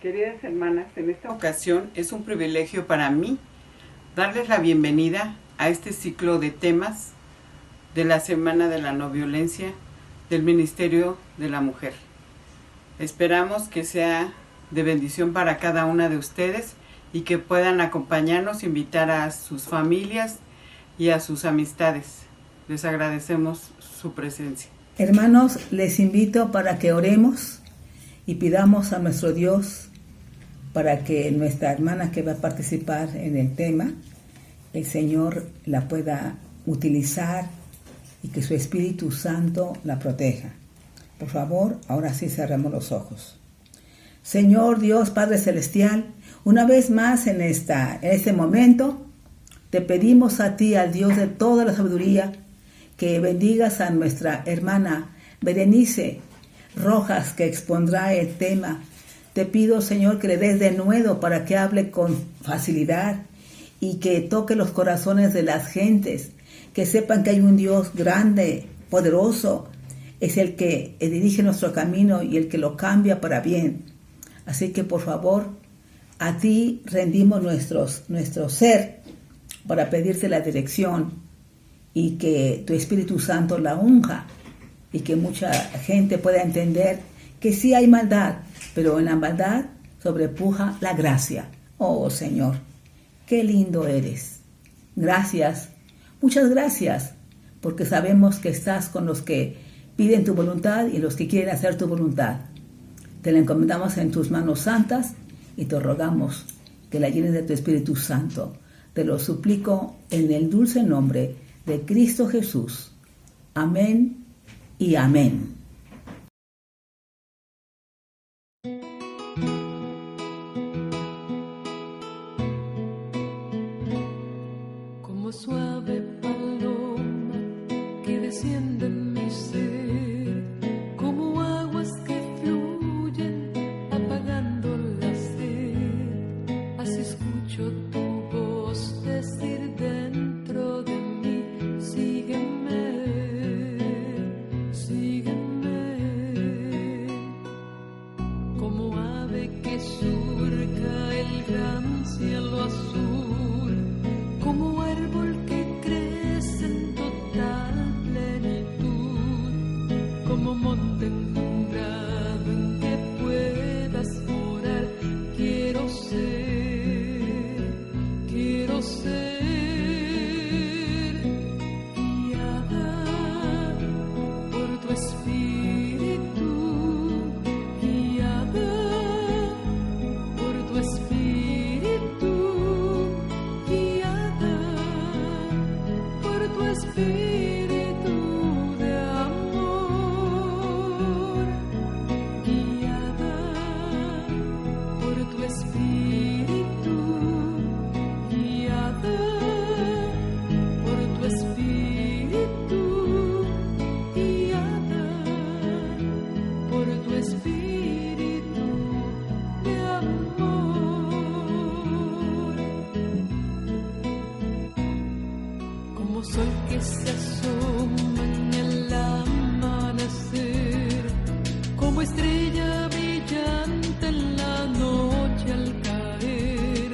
Queridas hermanas, en esta ocasión es un privilegio para mí darles la bienvenida a este ciclo de temas de la Semana de la No Violencia del Ministerio de la Mujer. Esperamos que sea de bendición para cada una de ustedes y que puedan acompañarnos, invitar a sus familias y a sus amistades. Les agradecemos su presencia. Hermanos, les invito para que oremos y pidamos a nuestro Dios para que nuestra hermana que va a participar en el tema, el Señor la pueda utilizar y que su Espíritu Santo la proteja. Por favor, ahora sí cerremos los ojos. Señor Dios Padre Celestial, una vez más en este momento, te pedimos a ti, al Dios de toda la sabiduría, que bendigas a nuestra hermana Berenice Rojas, que expondrá el tema. Te pido, Señor, que le des denuedo para que hable con facilidad y que toque los corazones de las gentes, que sepan que hay un Dios grande, poderoso, es el que dirige nuestro camino y el que lo cambia para bien. Así que, por favor, a ti rendimos nuestro ser para pedirte la dirección y que tu Espíritu Santo la unja y que mucha gente pueda entender que sí hay maldad, pero en la maldad sobrepuja la gracia. Oh Señor, qué lindo eres. Gracias, muchas gracias, porque sabemos que estás con los que piden tu voluntad y los que quieren hacer tu voluntad. Te la encomendamos en tus manos santas y te rogamos que la llenes de tu Espíritu Santo. Te lo suplico en el dulce nombre de Cristo Jesús. Amén y amén. Como suave paloma que desciende en mi ser, como aguas que fluyen apagando la sed, así escucho tu voz decir dentro de mí, sígueme, sígueme, como ave que surca el gran cielo azul, como árbol que crece en total plenitud, como monte encumbrado en que puedas morar. Quiero ser guiada por tu Espíritu, guiada por tu Espíritu, guiada por tu Espíritu de amor, guiada por tu Espíritu, guiada por tu Espíritu, guiada por tu Espíritu de amor. Como sol que se asoma en el amanecer, como estrella brillante en la noche al caer,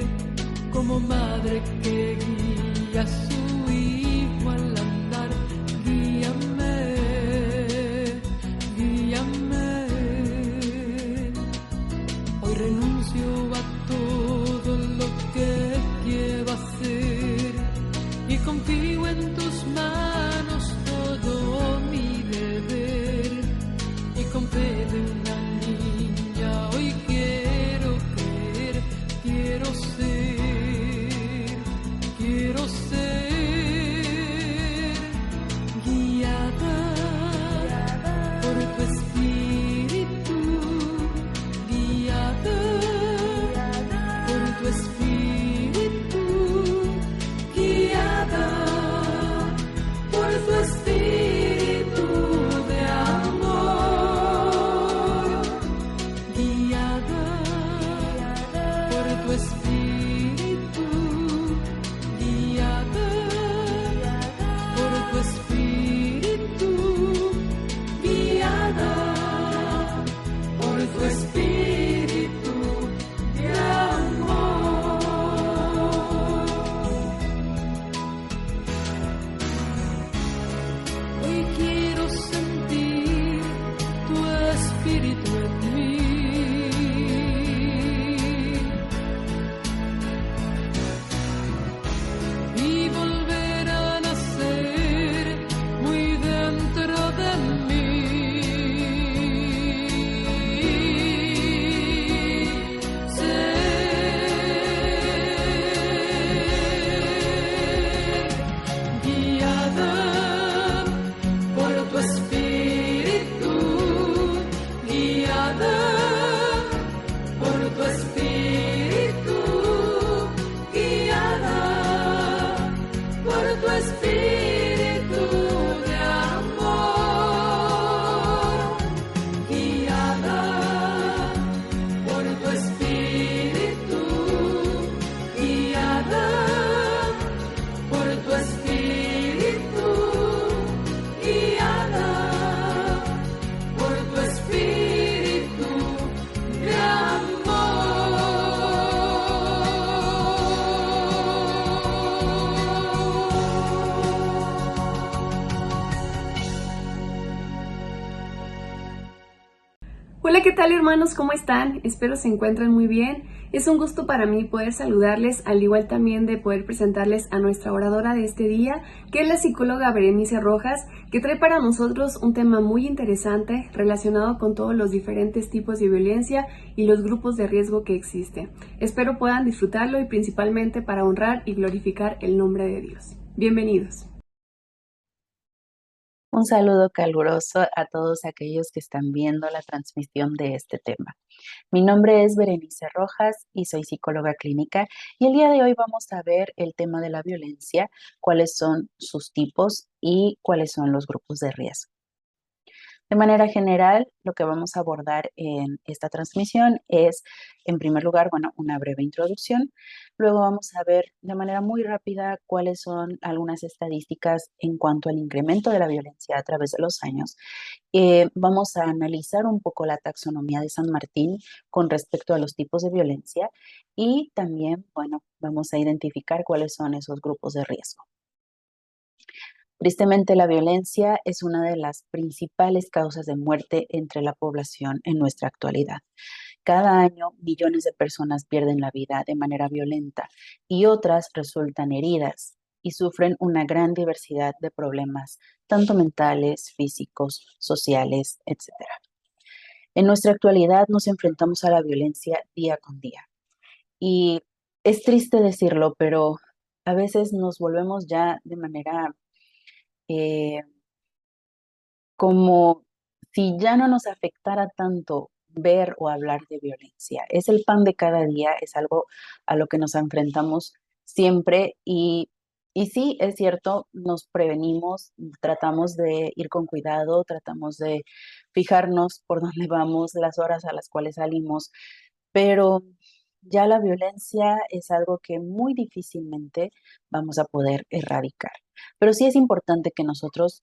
como madre que guía a su hijo al andar. Guíame, guíame. Hoy renuncio a todo lo que quiero hacer y confío en tus manos todo mi deber, y con fe de una niña hoy quiero creer. Quiero ser guiada por tu Espíritu, guiada por tu Espíritu, guiada por tu Espíritu de amor, guiada por tu Espíritu, guiada por tu Espíritu, guiada por tu Espíritu Hola, ¿qué tal hermanos? ¿Cómo están? Espero se encuentren muy bien. Es un gusto para mí poder saludarles, al igual también de poder presentarles a nuestra oradora de este día, que es la psicóloga Berenice Rojas, que trae para nosotros un tema muy interesante relacionado con todos los diferentes tipos de violencia y los grupos de riesgo que existen. Espero puedan disfrutarlo y principalmente para honrar y glorificar el nombre de Dios. Bienvenidos. Un saludo caluroso a todos aquellos que están viendo la transmisión de este tema. Mi nombre es Berenice Rojas y soy psicóloga clínica y el día de hoy vamos a ver el tema de la violencia, cuáles son sus tipos y cuáles son los grupos de riesgo. De manera general, lo que vamos a abordar en esta transmisión es, en primer lugar, bueno, una breve introducción. Luego vamos a ver de manera muy rápida cuáles son algunas estadísticas en cuanto al incremento de la violencia a través de los años. Vamos a analizar un poco la taxonomía de San Martín con respecto a los tipos de violencia y también, bueno, vamos a identificar cuáles son esos grupos de riesgo. Tristemente, la violencia es una de las principales causas de muerte entre la población en nuestra actualidad. Cada año, millones de personas pierden la vida de manera violenta y otras resultan heridas y sufren una gran diversidad de problemas, tanto mentales, físicos, sociales, etc. En nuestra actualidad nos enfrentamos a la violencia día con día. Y es triste decirlo, pero a veces nos volvemos ya de manera eh, como si ya no nos afectara tanto ver o hablar de violencia. Es el pan de cada día, es algo a lo que nos enfrentamos siempre y sí, es cierto, nos prevenimos, tratamos de ir con cuidado, tratamos de fijarnos por dónde vamos, las horas a las cuales salimos, pero ya la violencia es algo que muy difícilmente vamos a poder erradicar. Pero sí es importante que nosotros,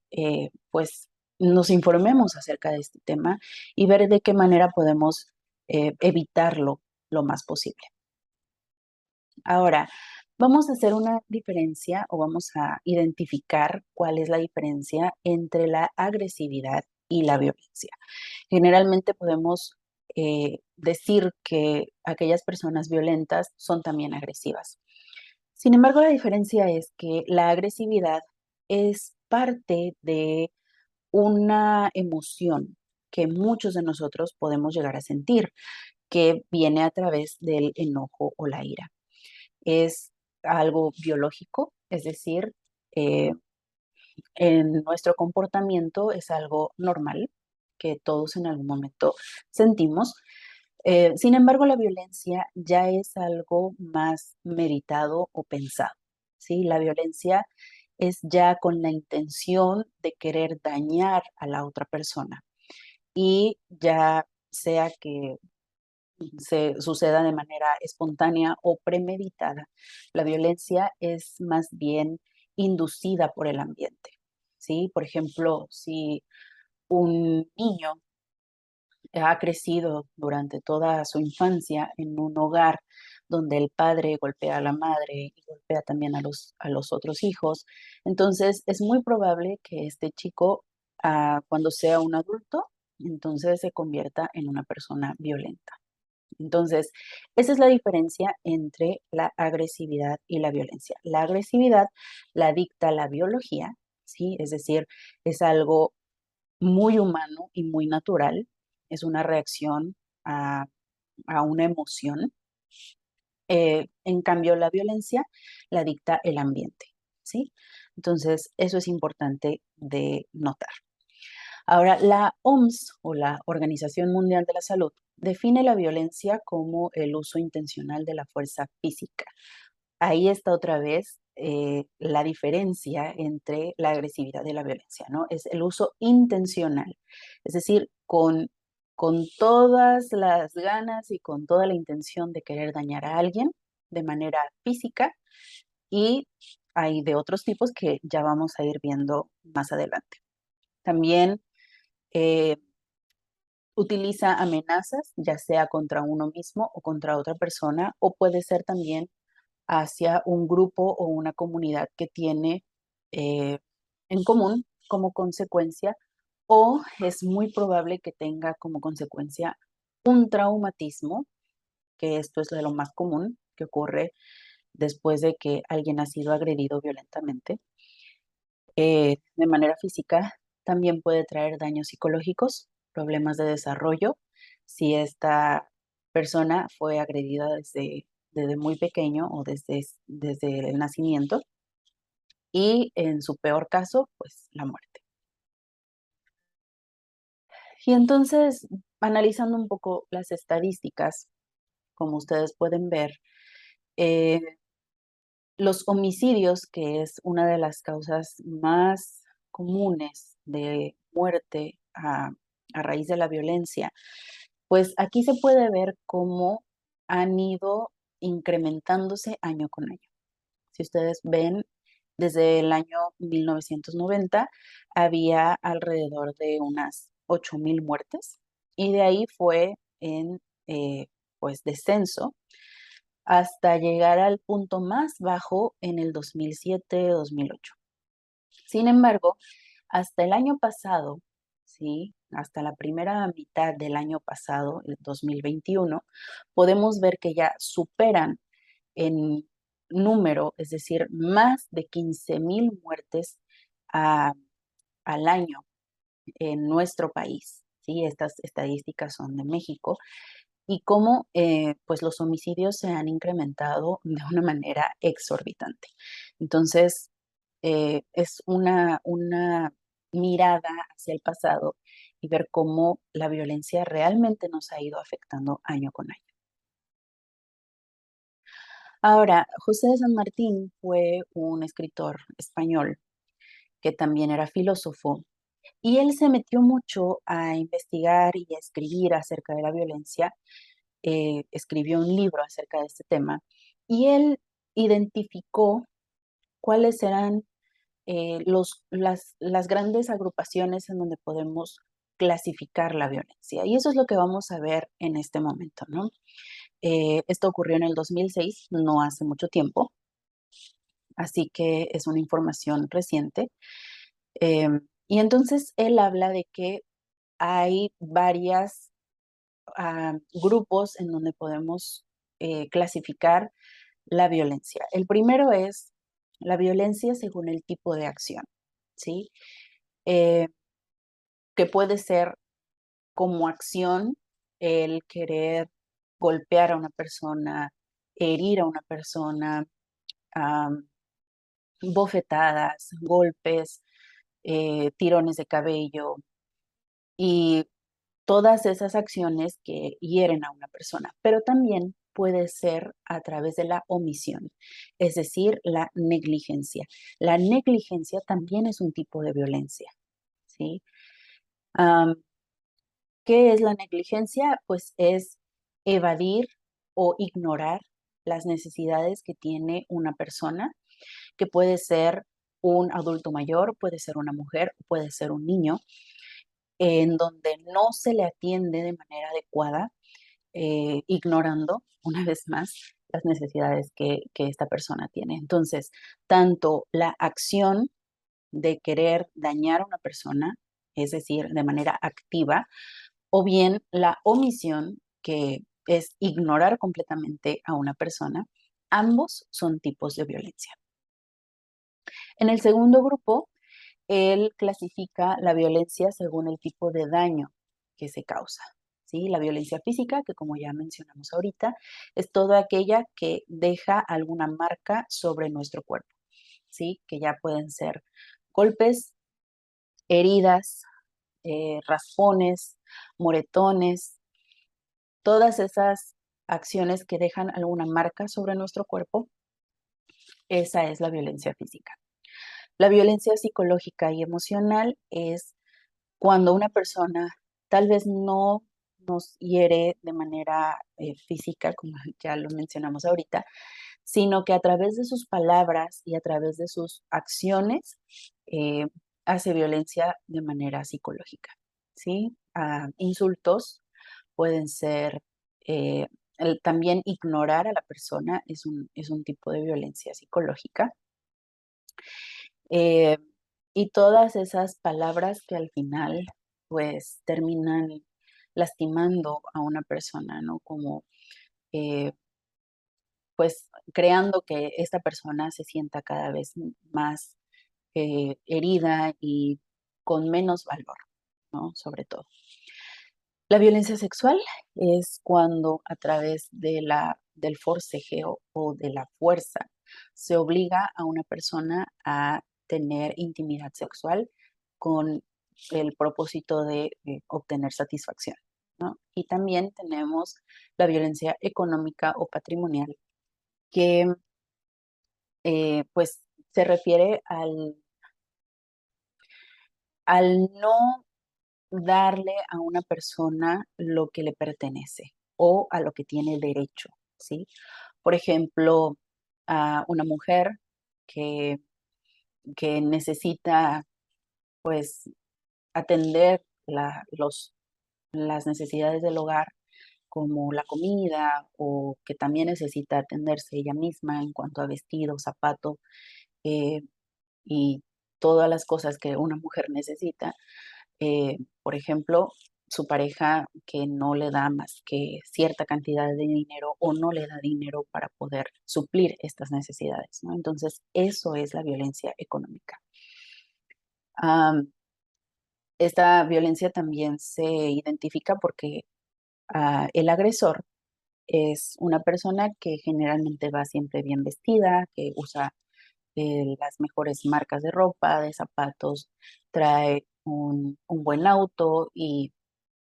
pues, nos informemos acerca de este tema y ver de qué manera podemos evitarlo lo más posible. Ahora, vamos a hacer una diferencia o vamos a identificar cuál es la diferencia entre la agresividad y la violencia. Generalmente podemos decir que aquellas personas violentas son también agresivas. Sin embargo, la diferencia es que la agresividad es parte de una emoción que muchos de nosotros podemos llegar a sentir, que viene a través del enojo o la ira. Es algo biológico, es decir, eh, en nuestro comportamiento es algo normal que todos en algún momento sentimos. Sin embargo, la violencia ya es algo más meditado o pensado, ¿sí? La violencia es ya con la intención de querer dañar a la otra persona y ya sea que se suceda de manera espontánea o premeditada. La violencia es más bien inducida por el ambiente, ¿sí? Por ejemplo, si un niño ha crecido durante toda su infancia en un hogar donde el padre golpea a la madre y golpea también a los otros hijos, entonces es muy probable que este chico, cuando sea un adulto, entonces se convierta en una persona violenta. Entonces, esa es la diferencia entre la agresividad y la violencia. La agresividad la dicta la biología, ¿sí? Es decir, es algo muy humano y muy natural. Es una reacción a, a una emoción. En cambio, la violencia la dicta el ambiente, ¿sí? Entonces, eso es importante de notar. Ahora, la OMS o la Organización Mundial de la Salud define la violencia como el uso intencional de la fuerza física. Ahí está otra vez la diferencia entre la agresividad y la violencia, ¿no? Es el uso intencional, es decir, con todas las ganas y con toda la intención de querer dañar a alguien de manera física y hay de otros tipos que ya vamos a ir viendo más adelante. También eh, utiliza amenazas, ya sea contra uno mismo o contra otra persona, o puede ser también hacia un grupo o una comunidad que tiene en común como consecuencia o es muy probable que tenga como consecuencia un traumatismo, que esto es de lo más común que ocurre después de que alguien ha sido agredido violentamente. De manera física, también puede traer daños psicológicos, problemas de desarrollo, si esta persona fue agredida desde muy pequeño o desde el nacimiento, y en su peor caso, pues la muerte. Y entonces, analizando un poco las estadísticas, como ustedes pueden ver, eh, los homicidios, que es una de las causas más comunes de muerte a raíz de la violencia, pues aquí se puede ver cómo han ido incrementándose año con año. Si ustedes ven, desde el año 1990 había alrededor de unas 8,000 muertes y de ahí fue en pues descenso hasta llegar al punto más bajo en el 2007-2008. Sin embargo, hasta el año pasado, ¿sí? Hasta la primera mitad del año pasado, el 2021, podemos ver que ya superan en número, es decir, más de 15,000 muertes a- al año en nuestro país. ¿Sí? Estas estadísticas son de México y cómo pues los homicidios se han incrementado de una manera exorbitante. Entonces, es una mirada hacia el pasado y ver cómo la violencia realmente nos ha ido afectando año con año. Ahora, José de San Martín fue un escritor español que también era filósofo y él se metió mucho a investigar y a escribir acerca de la violencia. Escribió un libro acerca de este tema y él identificó cuáles eran las grandes agrupaciones en donde podemos clasificar la violencia. Y eso es lo que vamos a ver en este momento, ¿no? Esto ocurrió en el 2006, no hace mucho tiempo, así que es una información reciente. Y entonces él habla de que hay varias grupos en donde podemos clasificar la violencia. El primero es la violencia según el tipo de acción, ¿sí? Eh, que puede ser como acción el querer golpear a una persona, herir a una persona, am, bofetadas, golpes, tirones de cabello y todas esas acciones que hieren a una persona, pero también puede ser a través de la omisión, es decir, la negligencia. La negligencia también es un tipo de violencia, ¿sí? Am, ¿Qué es la negligencia? Pues es evadir o ignorar las necesidades que tiene una persona, que puede ser un adulto mayor, puede ser una mujer, puede ser un niño, en donde no se le atiende de manera adecuada, ignorando una vez más las necesidades que esta persona tiene. Entonces, tanto la acción de querer dañar a una persona, es decir, de manera activa, o bien la omisión, que es ignorar completamente a una persona, ambos son tipos de violencia. En el segundo grupo, él clasifica la violencia según el tipo de daño que se causa. ¿Sí? La violencia física, que como ya mencionamos ahorita, es toda aquella que deja alguna marca sobre nuestro cuerpo, ¿sí? Que ya pueden ser golpes, heridas, raspones, moretones, todas esas acciones que dejan alguna marca sobre nuestro cuerpo, esa es la violencia física. La violencia psicológica y emocional es cuando una persona tal vez no nos hiere de manera física, como ya lo mencionamos ahorita, sino que a través de sus palabras y a través de sus acciones eh, hace violencia de manera psicológica, ¿sí? Insultos pueden ser, eh, también ignorar a la persona es un tipo de violencia psicológica. Y todas esas palabras que al final pues terminan lastimando a una persona, ¿no? Como eh, pues creando que esta persona se sienta cada vez más herida y con menos valor, ¿no? Sobre todo. La violencia sexual es cuando a través del forcejeo o de la fuerza se obliga a una persona a tener intimidad sexual con el propósito de obtener satisfacción, ¿no? Y también tenemos la violencia económica o patrimonial, que pues se refiere al no darle a una persona lo que le pertenece o a lo que tiene derecho, ¿sí? Por ejemplo, a una mujer que, que necesita, pues, atender las necesidades del hogar, como la comida, o que también necesita atenderse ella misma en cuanto a vestido, zapato, eh, y todas las cosas que una mujer necesita. Por ejemplo, su pareja que no le da más que cierta cantidad de dinero o no le da dinero para poder suplir estas necesidades, ¿no? Entonces, eso es la violencia económica. Am, Esta violencia también se identifica porque el agresor es una persona que generalmente va siempre bien vestida, que usa las mejores marcas de ropa, de zapatos, trae un buen auto y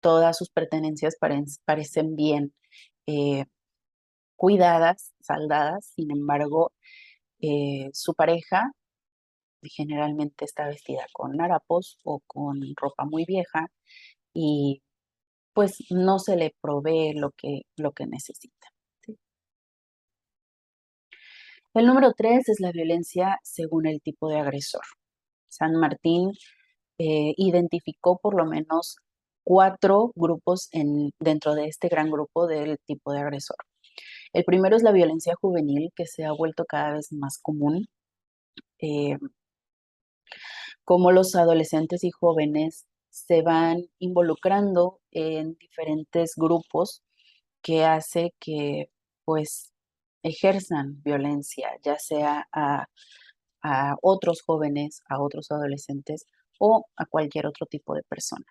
todas sus pertenencias parecen bien eh, cuidadas, saldadas. Sin embargo, su pareja generalmente está vestida con harapos o con ropa muy vieja y pues no se le provee lo que necesita. ¿Sí? El número 3 es la violencia según el tipo de agresor. San Martín identificó por lo menos 4 grupos dentro de este gran grupo del tipo de agresor. El primero es la violencia juvenil, que se ha vuelto cada vez más común, eh, como los adolescentes y jóvenes se van involucrando en diferentes grupos que hace que pues ejerzan violencia, ya sea a otros jóvenes, a otros adolescentes o a cualquier otro tipo de persona.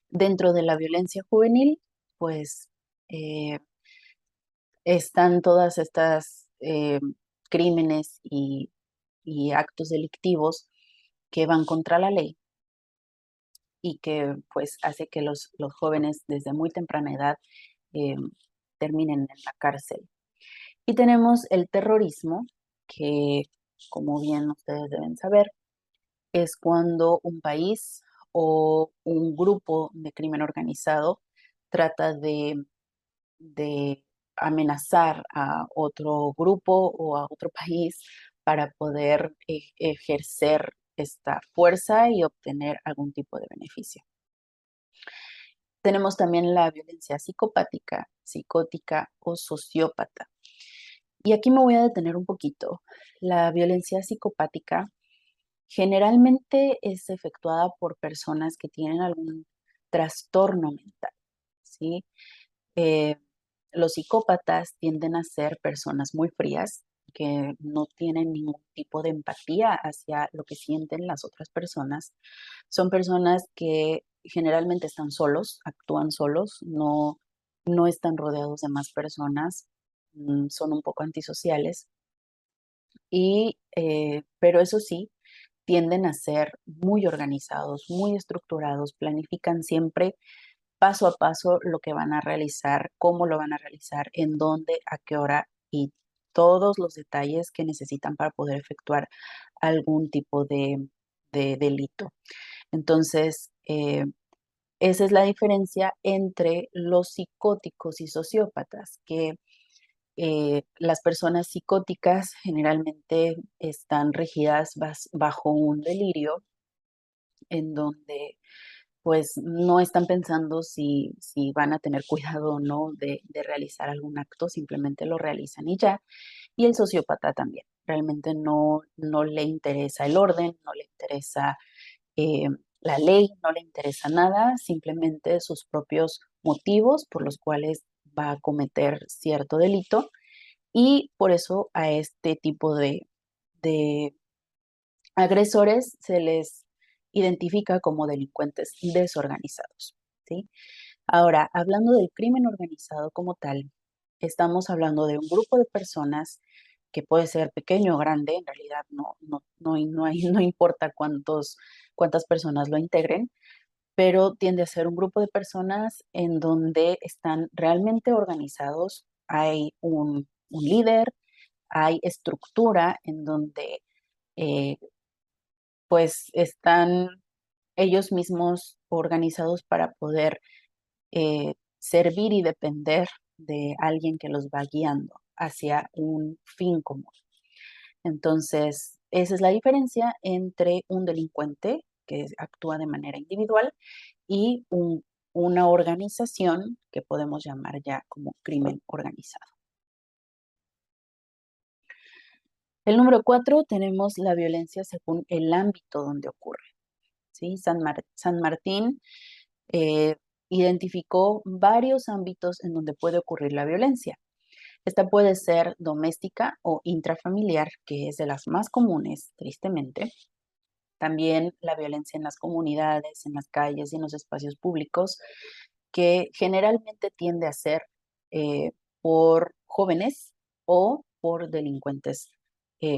Dentro de la violencia juvenil, pues eh, están todas estas crímenes y actos delictivos que van contra la ley y que pues hace que los jóvenes desde muy temprana edad eh, terminen en la cárcel. Y tenemos el terrorismo, que como bien ustedes deben saber, es cuando un país o un grupo de crimen organizado trata de amenazar a otro grupo o a otro país para poder ejercer esta fuerza y obtener algún tipo de beneficio. Tenemos también la violencia psicopática, psicótica o sociópata. Y aquí me voy a detener un poquito. La violencia psicopática generalmente es efectuada por personas que tienen algún trastorno mental, ¿sí? Eh, los psicópatas tienden a ser personas muy frías, que no tienen ningún tipo de empatía hacia lo que sienten las otras personas. Son personas que generalmente están solos, actúan solos, no están rodeados de más personas, son un poco antisociales pero eso sí, tienden a ser muy organizados, muy estructurados, planifican siempre paso a paso lo que van a realizar, cómo lo van a realizar, en dónde, a qué hora y todos los detalles que necesitan para poder efectuar algún tipo de delito. Entonces, esa es la diferencia entre los psicóticos y sociópatas, que las personas psicóticas generalmente están regidas bajo un delirio en donde pues no están pensando si van a tener cuidado o no de realizar algún acto, simplemente lo realizan y ya. Y el sociópata también. realmente no le interesa el orden, no le interesa eh, la ley, no le interesa nada, simplemente sus propios motivos por los cuales va a cometer cierto delito y por eso a este tipo de agresores se les identifica como delincuentes desorganizados, ¿sí? Ahora, hablando del crimen organizado como tal, estamos hablando de un grupo de personas que puede ser pequeño o grande, en realidad no importa cuántas personas lo integren, pero tiende a ser un grupo de personas en donde están realmente organizados, hay un líder, hay estructura en donde eh, pues están ellos mismos organizados para poder servir y depender de alguien que los va guiando hacia un fin común. Entonces, esa es la diferencia entre un delincuente que actúa de manera individual y una organización que podemos llamar ya como crimen organizado. El número 4 tenemos la violencia según el ámbito donde ocurre. ¿Sí? San Martín eh, identificó varios ámbitos en donde puede ocurrir la violencia. Esta puede ser doméstica o intrafamiliar, que es de las más comunes, tristemente. También la violencia en las comunidades, en las calles y en los espacios públicos, que generalmente tiende a ser por jóvenes o por delincuentes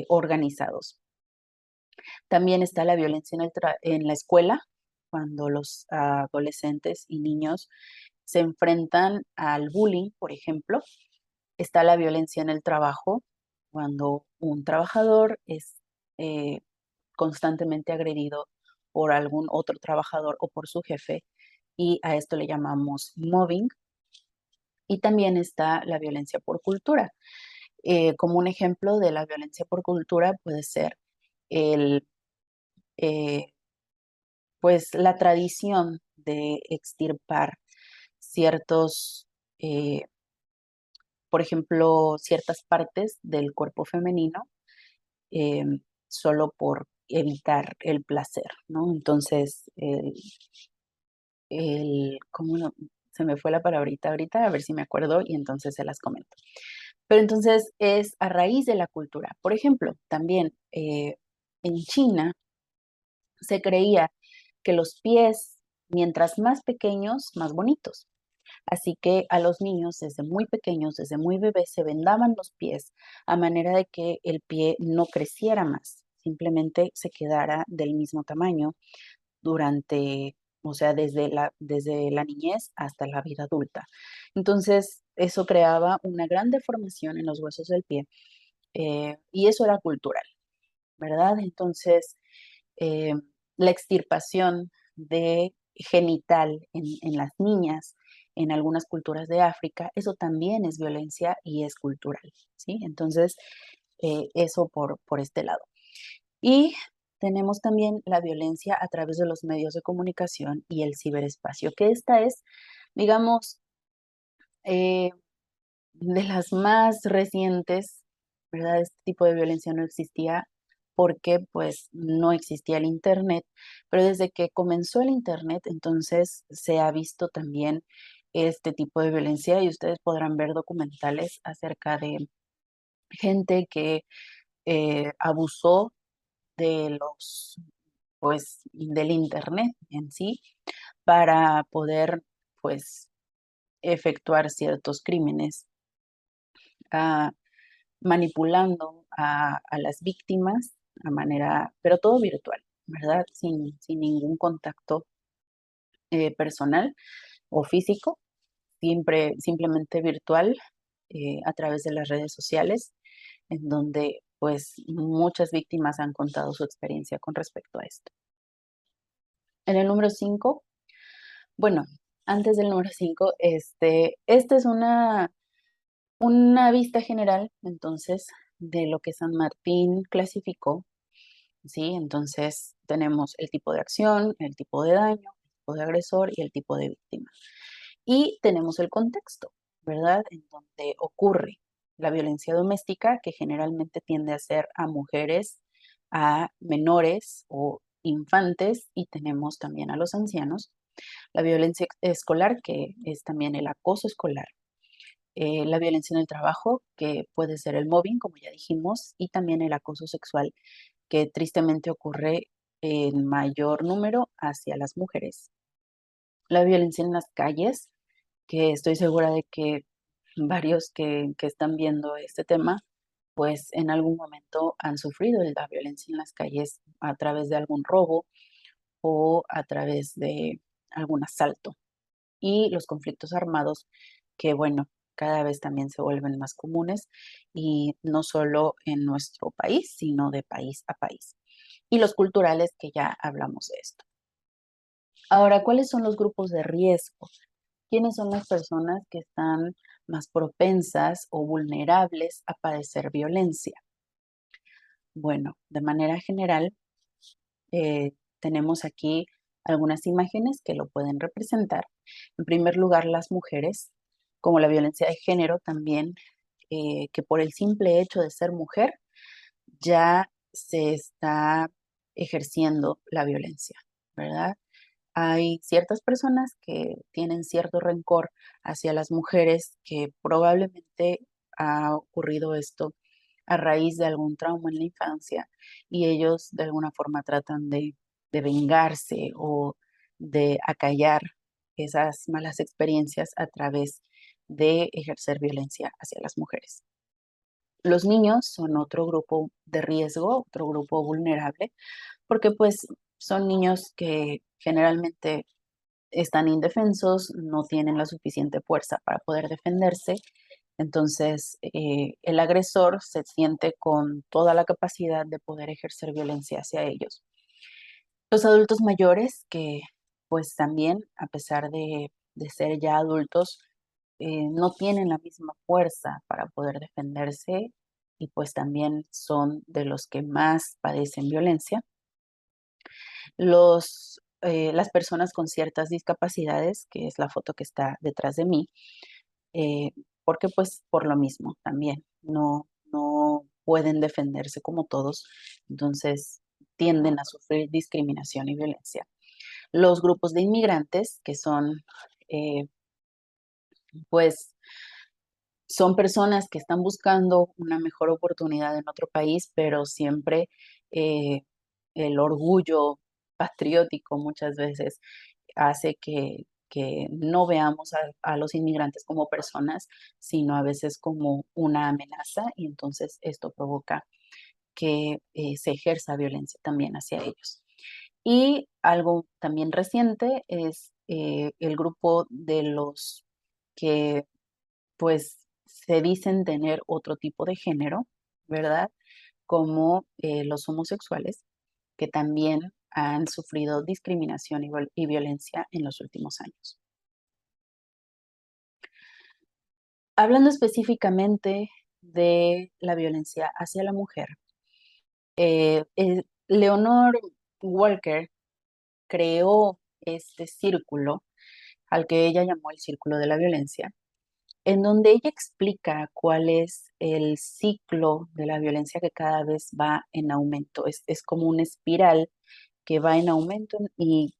organizados. También está la violencia en la escuela, cuando los adolescentes y niños se enfrentan al bullying, por ejemplo. Está la violencia en el trabajo, cuando un trabajador es eh, constantemente agredido por algún otro trabajador o por su jefe, y a esto le llamamos mobbing. Y también está la violencia por cultura. Como un ejemplo de la violencia por cultura puede ser el, eh, pues la tradición de extirpar ciertos, eh, por ejemplo, ciertas partes del cuerpo femenino eh, solo por evitar el placer, ¿no? Entonces, ¿cómo no? Se me fue la palabrita ahorita, a ver si me acuerdo y entonces se las comento. Pero entonces es a raíz de la cultura. Por ejemplo, también en China se creía que los pies, mientras más pequeños, más bonitos. Así que a los niños desde muy pequeños, desde muy bebés, se vendaban los pies a manera de que el pie no creciera más, simplemente se quedara del mismo tamaño durante, o sea, desde la niñez hasta la vida adulta. Entonces, eso creaba una gran deformación en los huesos del pie y eso era cultural, ¿verdad? Entonces, eh, la extirpación de genital en las niñas en algunas culturas de África, eso también es violencia y es cultural, ¿sí? Entonces, eso por este lado. Y tenemos también la violencia a través de los medios de comunicación y el ciberespacio, que esta es, digamos, eh, de las más recientes, ¿verdad? Este tipo de violencia no existía porque pues no existía el Internet, pero desde que comenzó el Internet, entonces se ha visto también este tipo de violencia y ustedes podrán ver documentales acerca de gente que abusó de pues, del Internet en sí para poder, pues, efectuar ciertos crímenes. Ah, manipulando a las víctimas a manera, pero todo virtual, ¿verdad? Sin ningún contacto personal o físico, simplemente virtual a través de las redes sociales, en donde pues muchas víctimas han contado su experiencia con respecto a esto. En el número 5, bueno, antes del número 5, esta es una vista general, entonces, de lo que San Martín clasificó, ¿sí? Entonces, tenemos el tipo de acción, el tipo de daño, el tipo de agresor y el tipo de víctima. Y tenemos el contexto, ¿verdad? En donde ocurre la violencia doméstica, que generalmente tiende a ser a mujeres, a menores o infantes, y tenemos también a los ancianos. La violencia escolar, que es también el acoso escolar. La violencia en el trabajo, que puede ser el mobbing, como ya dijimos, y también el acoso sexual, que tristemente ocurre en mayor número hacia las mujeres. La violencia en las calles, que estoy segura de que varios que están viendo este tema, pues en algún momento han sufrido la violencia en las calles a través de algún robo o a través de algún asalto. Y los conflictos armados, que bueno, cada vez también se vuelven más comunes y no solo en nuestro país, sino de país a país. Y los culturales, que ya hablamos de esto. Ahora, ¿cuáles son los grupos de riesgo? ¿Quiénes son las personas que están más propensas o vulnerables a padecer violencia? Bueno, de manera general, tenemos aquí algunas imágenes que lo pueden representar. En primer lugar, las mujeres, como la violencia de género también, que por el simple hecho de ser mujer ya se está ejerciendo la violencia, ¿verdad? Hay ciertas personas que tienen cierto rencor hacia las mujeres, que probablemente ha ocurrido esto a raíz de algún trauma en la infancia, y ellos de alguna forma tratan de vengarse o de acallar esas malas experiencias a través de ejercer violencia hacia las mujeres. Los niños son otro grupo de riesgo, otro grupo vulnerable, porque pues son niños que generalmente están indefensos, no tienen la suficiente fuerza para poder defenderse. Entonces, el agresor se siente con toda la capacidad de poder ejercer violencia hacia ellos. Los adultos mayores, que pues también, a pesar de ser ya adultos, no tienen la misma fuerza para poder defenderse, y pues también son de los que más padecen violencia. Las personas con ciertas discapacidades, que es la foto que está detrás de mí, eh, porque pues por lo mismo también no pueden defenderse como todos, entonces tienden a sufrir discriminación y violencia. Los grupos de inmigrantes, que son eh, pues son personas que están buscando una mejor oportunidad en otro país, pero siempre eh, el orgullo patriótico muchas veces hace que no veamos a los inmigrantes como personas, sino a veces como una amenaza, y entonces esto provoca que se ejerza violencia también hacia ellos. Y algo también reciente es el grupo de los que pues se dicen tener otro tipo de género, ¿verdad? Como los homosexuales, que también han sufrido discriminación y violencia en los últimos años. Hablando específicamente de la violencia hacia la mujer, Leonor Walker creó este círculo al que ella llamó el círculo de la violencia, en donde ella explica cuál es el ciclo de la violencia que cada vez va en aumento. Es como una espiral que va en aumento y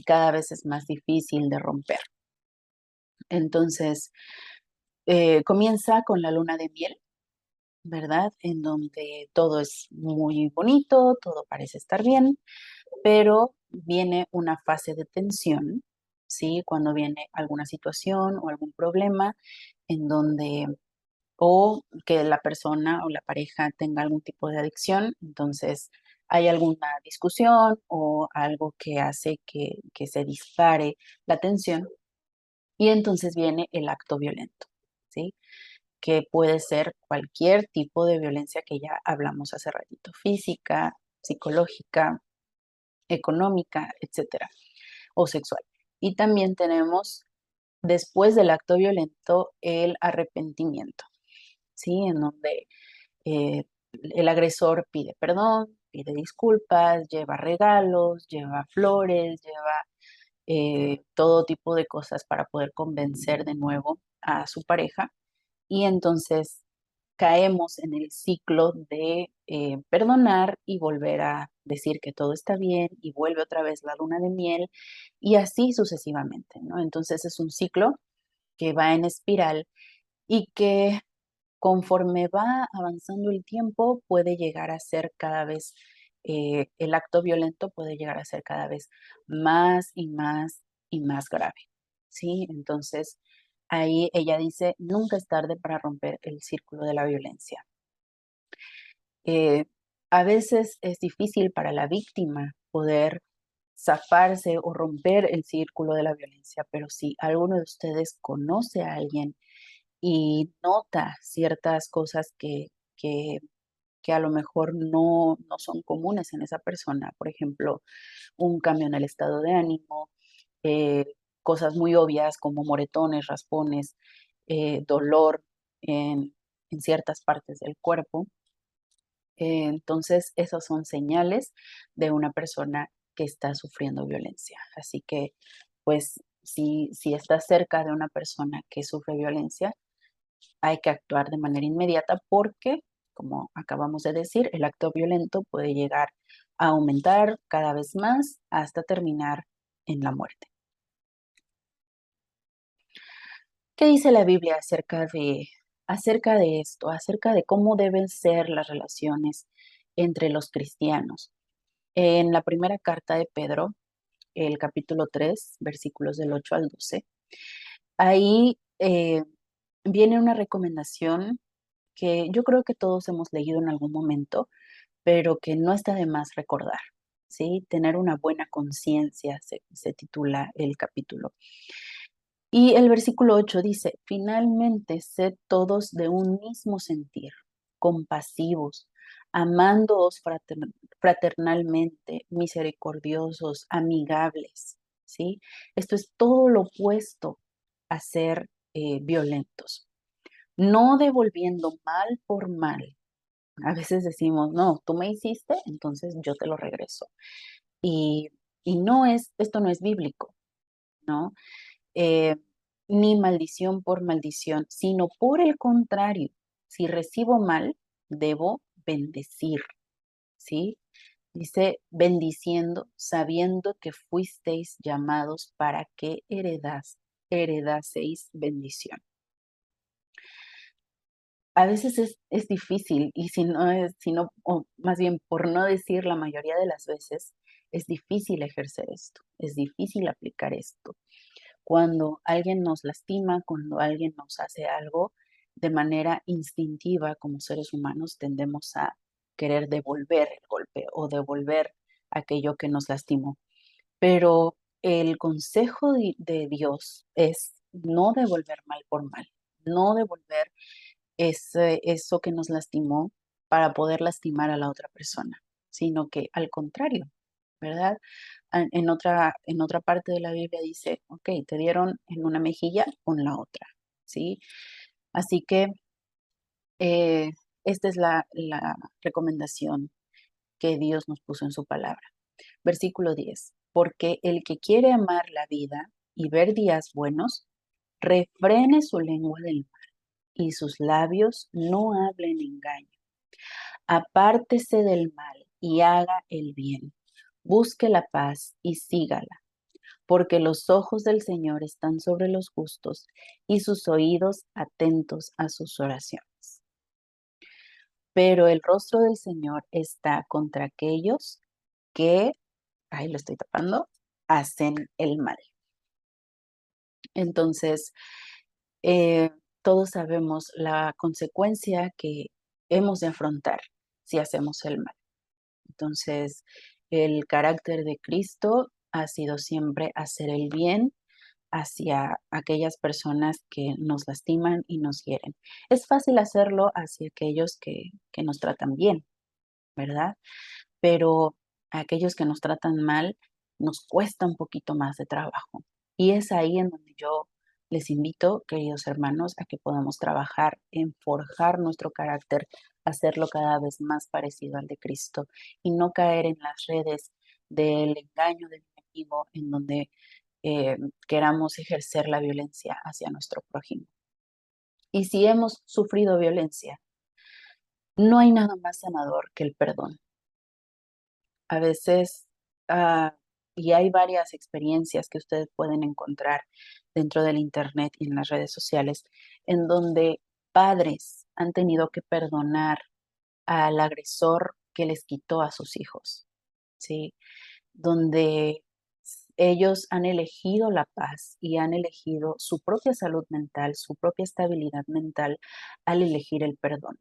cada vez es más difícil de romper. Entonces, comienza con la luna de miel, ¿verdad? En donde todo es muy bonito, todo parece estar bien, pero viene una fase de tensión, ¿sí? Cuando viene alguna situación o algún problema en donde o que la persona o la pareja tenga algún tipo de adicción, entonces hay alguna discusión o algo que hace que se dispare la tensión, y entonces viene el acto violento, ¿sí? Que puede ser cualquier tipo de violencia que ya hablamos hace ratito, física, psicológica, económica, etcétera, o sexual. Y también tenemos, después del acto violento, el arrepentimiento, ¿sí? En donde el agresor pide perdón, pide disculpas, lleva regalos, lleva flores, lleva todo tipo de cosas para poder convencer de nuevo a su pareja, y entonces caemos en el ciclo de perdonar y volver a decir que todo está bien y vuelve otra vez la luna de miel y así sucesivamente, ¿no? Entonces es un ciclo que va en espiral y que conforme va avanzando el tiempo puede llegar a ser cada vez, el acto violento puede llegar a ser cada vez más y más y más grave, ¿sí? Entonces, ahí ella dice, nunca es tarde para romper el círculo de la violencia. Eh, a veces es difícil para la víctima poder zafarse o romper el círculo de la violencia, pero si alguno de ustedes conoce a alguien y nota ciertas cosas que a lo mejor no son comunes en esa persona, por ejemplo, un cambio en el estado de ánimo, eh, cosas muy obvias como moretones, raspones, dolor en ciertas partes del cuerpo. Entonces, esas son señales de una persona que está sufriendo violencia. Así que, pues, si estás cerca de una persona que sufre violencia, hay que actuar de manera inmediata porque, como acabamos de decir, el acto violento puede llegar a aumentar cada vez más hasta terminar en la muerte. ¿Qué dice la Biblia acerca de esto, acerca de cómo deben ser las relaciones entre los cristianos? En la primera carta de Pedro, el capítulo 3, versículos del 8 al 12, ahí viene una recomendación que yo creo que todos hemos leído en algún momento, pero que no está de más recordar, ¿sí? Tener una buena conciencia se titula el capítulo. Y el versículo 8 dice, finalmente sed todos de un mismo sentir, compasivos, amándoos fraternalmente, misericordiosos, amigables, ¿sí? Esto es todo lo opuesto a ser violentos, no devolviendo mal por mal. A veces decimos, no, tú me hiciste, entonces yo te lo regreso. Y, y esto no es bíblico, ¿no? eh, ni maldición por maldición, sino por el contrario, si recibo mal, debo bendecir, ¿sí? Dice, bendiciendo, sabiendo que fuisteis llamados para que heredaseis bendición. A veces es difícil y si no, o más bien por no decir la mayoría de las veces, es difícil ejercer esto, es difícil aplicar esto. Cuando alguien nos lastima, cuando alguien nos hace algo, de manera instintiva como seres humanos tendemos a querer devolver el golpe o devolver aquello que nos lastimó. Pero el consejo de Dios es no devolver mal por mal, no devolver eso que nos lastimó para poder lastimar a la otra persona, sino que al contrario, ¿verdad? En otra parte de la Biblia dice, ok, te dieron en una mejilla, con la otra, ¿sí? Así que eh, esta es la recomendación que Dios nos puso en su palabra. Versículo 10, porque el que quiere amar la vida y ver días buenos, refrene su lengua del mal y sus labios no hablen engaño. Apártese del mal y haga el bien. Busque la paz y sígala, porque los ojos del Señor están sobre los justos y sus oídos atentos a sus oraciones. Pero el rostro del Señor está contra aquellos que, ahí lo estoy tapando, hacen el mal. Entonces, eh, todos sabemos la consecuencia que hemos de afrontar si hacemos el mal. Entonces, el carácter de Cristo ha sido siempre hacer el bien hacia aquellas personas que nos lastiman y nos hieren. Es fácil hacerlo hacia aquellos que nos tratan bien, ¿verdad? Pero a aquellos que nos tratan mal nos cuesta un poquito más de trabajo. Y es ahí en donde yo les invito, queridos hermanos, a que podamos trabajar en forjar nuestro carácter, hacerlo cada vez más parecido al de Cristo y no caer en las redes del engaño del enemigo en donde queramos ejercer la violencia hacia nuestro prójimo. Y si hemos sufrido violencia, No hay nada más sanador que el perdón. A veces, ah, y hay varias experiencias que ustedes pueden encontrar dentro del Internet y en las redes sociales, en donde padres han tenido que perdonar al agresor que les quitó a sus hijos, ¿sí? Donde ellos han elegido la paz y han elegido su propia salud mental, su propia estabilidad mental al elegir el perdón.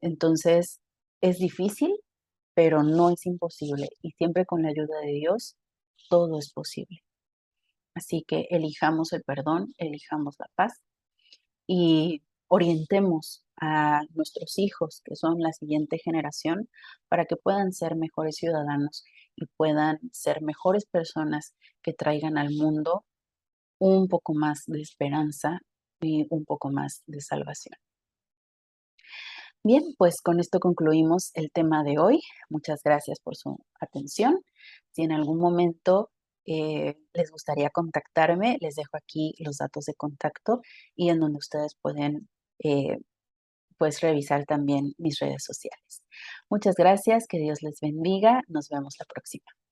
Entonces, es difícil, pero no es imposible y siempre con la ayuda de Dios todo es posible. Así que elijamos el perdón, elijamos la paz y orientemos a nuestros hijos, que son la siguiente generación, para que puedan ser mejores ciudadanos y puedan ser mejores personas que traigan al mundo un poco más de esperanza y un poco más de salvación. Bien, pues con esto concluimos el tema de hoy. Muchas gracias por su atención. Si en algún momento les gustaría contactarme, les dejo aquí los datos de contacto y en donde ustedes pueden eh, pues revisar también mis redes sociales. Muchas gracias, que Dios les bendiga. Nos vemos la próxima.